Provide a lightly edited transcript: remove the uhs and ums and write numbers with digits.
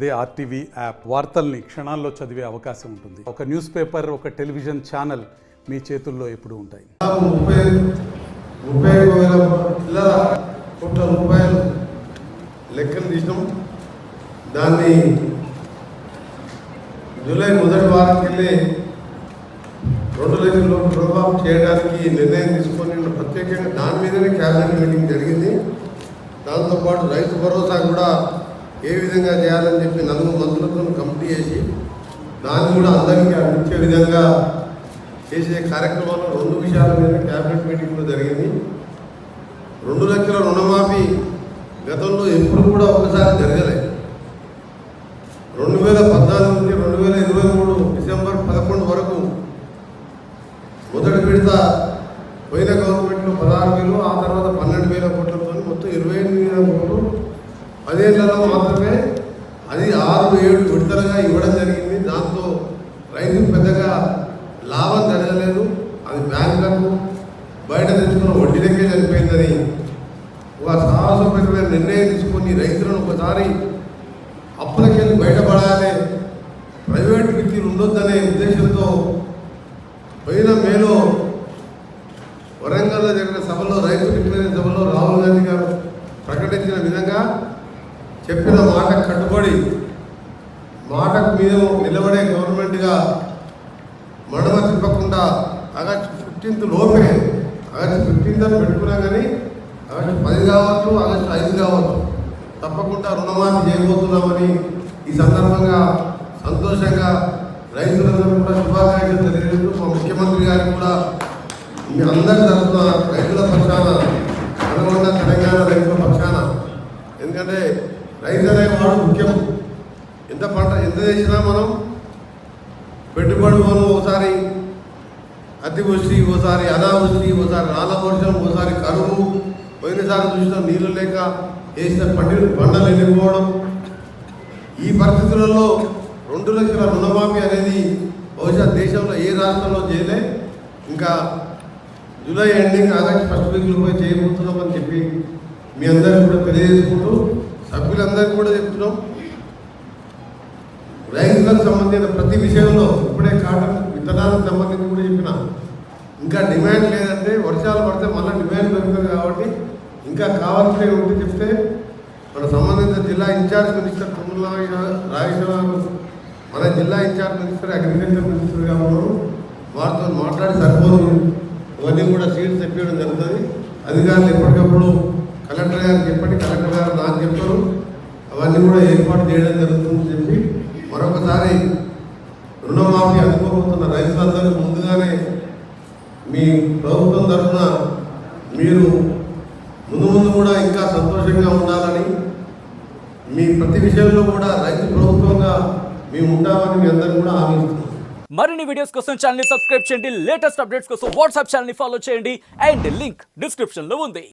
అదే RTV app వార్తల్ని క్షణాల్లో చదివే అవకాశం ఉంటుంది. ఒక న్యూస్ పేపర్, ఒక టెలివిజన్ ఛానల్ మీ చేతుల్లో ఎప్పుడూ ఉంటాయి. 30,000 కోట్ల రూపాయలు లెక్కలు తీసినాం. దాన్ని జూలై మొదటి వారంకెళ్ళి 2 లక్షల లోపు రుణమాఫీ చేయడానికి నిర్ణయం తీసుకొని ప్రత్యేకంగా దాని మీదనే క్యాబినెట్ మీటింగ్ జరిగింది. దాంతోపాటు రైతు భరోసా కూడా ఏ విధంగా చేయాలని చెప్పి 4 మంత్రులతో కమిటీ చేసి దాన్ని కూడా అందరికీ అందించే విధంగా చేసే కార్యక్రమంలో 2 విషయాల మీద క్యాబినెట్ మీటింగ్లో జరిగింది. 2 లక్షల రుణమాఫీ గతంలో ఎప్పుడు కూడా ఒకసారి జరగలేదు. 2014 నుంచి 2023 డిసెంబర్ 11 వరకు మొదటి విడత పోయిన గవర్నమెంట్లో 16,000, ఆ తర్వాత 12,000 కోట్లతో మొత్తం 28,000 కోట్లు 10 ఏళ్లలో మాత్రమే అది 6-7 విడతలుగా ఇవ్వడం జరిగింది. దాంతో రైతుకు పెద్దగా లాభం జరగలేదు. అది బ్యాంకులకు బయట తెచ్చుకున్న వడ్డీలకే చనిపోయిందని ఒక సాహసోపేతమైన నిర్ణయం తీసుకొని రైతులను ఒకసారి అప్పులకెళ్ళి బయటపడాలి, ప్రైవేట్ విద్యలు ఉండొద్దనే ఉద్దేశంతో పోయిన మేలో వరంగల్లో జరిగిన సభలో, రైతు డిక్లరేషన్ సభలో రాహుల్ గాంధీ గారు ప్రకటించిన విధంగా చెప్పిన మాటకు కట్టుబడి మాటకు మీద నిలబడే గవర్నమెంట్గా మడమ తిప్పకుండా ఆగస్టు 15 లోపే, ఆగస్టు 15 అని పెట్టుకున్నా కానీ ఆగస్టు 10 కావచ్చు, ఆగస్టు 5 కావచ్చు, తప్పకుండా రుణమాఫీ చేయబోతున్నామని ఈ సందర్భంగా సంతోషంగా రైతులందరూ కూడా శుభాకాంక్షలు తెలియజేస్తూ మా ముఖ్యమంత్రి గారికి కూడా మీ అందరి తరఫున రైతుల పక్షాన, నల్గొండ తెలంగాణ రైతుల పక్షాన, ఎందుకంటే రైతు అనేవాడు ముఖ్యం. ఎంత పంట ఎంత చేసినా మనం పెట్టుబడి ఒకసారి అతివృష్టి, ఓసారి అనావృష్టి, ఓసారి రాళ్ళ వర్షం, ఓసారి కరువు, పోయినసారి చూసిన నీళ్ళు లేక వేసిన పంటలు వెళ్ళిపోవడం. ఈ పరిస్థితులలో 2 లక్షల రుణమాఫీ అనేది బహుశా దేశంలో ఏ రాష్ట్రంలో చేయలే. ఇంకా జూలై ఎండింగ్, ఆగస్టు 1st వీక్లో పోయి చేయబోతున్నామని చెప్పి మీ అందరికీ కూడా తెలియజేసుకుంటూ సభ్యులందరికీ కూడా చెప్తున్నాం. రైతులకు సంబంధించిన ప్రతి విషయంలో ఇప్పుడే కాటన్ విత్తనాలకు సంబంధించి కూడా చెప్పిన, ఇంకా డిమాండ్ లేదంటే వర్షాలు పడితే మళ్ళీ డిమాండ్ పెరుగుతుంది కాబట్టి ఇంకా కావాల్సినవి ఉంటే చెప్తే మన సంబంధిత జిల్లా ఇన్ఛార్జ్ మినిస్టర్ తుమ్మల నాగేశ్వరరావు, మన జిల్లా ఇన్ఛార్జ్ మినిస్టర్, అగ్రికల్చర్ మినిస్టర్గా ఉన్నారు, వారితో మాట్లాడి సరిపోదు ఇవన్నీ కూడా సీట్స్ తెప్పించడం జరుగుతుంది. అధికారులు ఎప్పటికప్పుడు కలెక్టర్ గారికి చెప్పండి, కలెక్టర్ గారు నాకు చెప్పారు, అవన్నీ కూడా ఏర్పాటు చేయడం జరుగుతుందని చెప్పి మరొకసారి రుణమాఫీ అందుకోబోతున్న రైతులందరూ ముందుగానే మీ ప్రభుత్వం తరఫున మీరు ముందు కూడా ఇంకా సంతోషంగా ఉండాలని, మీ ప్రతి విషయంలో కూడా రైతు ప్రభుత్వంగా మేము ఉంటామని మీ అందరూ కూడా హామీస్తున్నాం. మరిన్ని వీడియోస్ కోసం ఛానల్ ని సబ్స్క్రైబ్ చేయండి, లేటెస్ట్ అప్డేట్స్ కోసం వాట్సాప్ ఛానల్ ని ఫాలో చేయండి, అండ్ లింక్ డిస్క్రిప్షన్ లో ఉంది.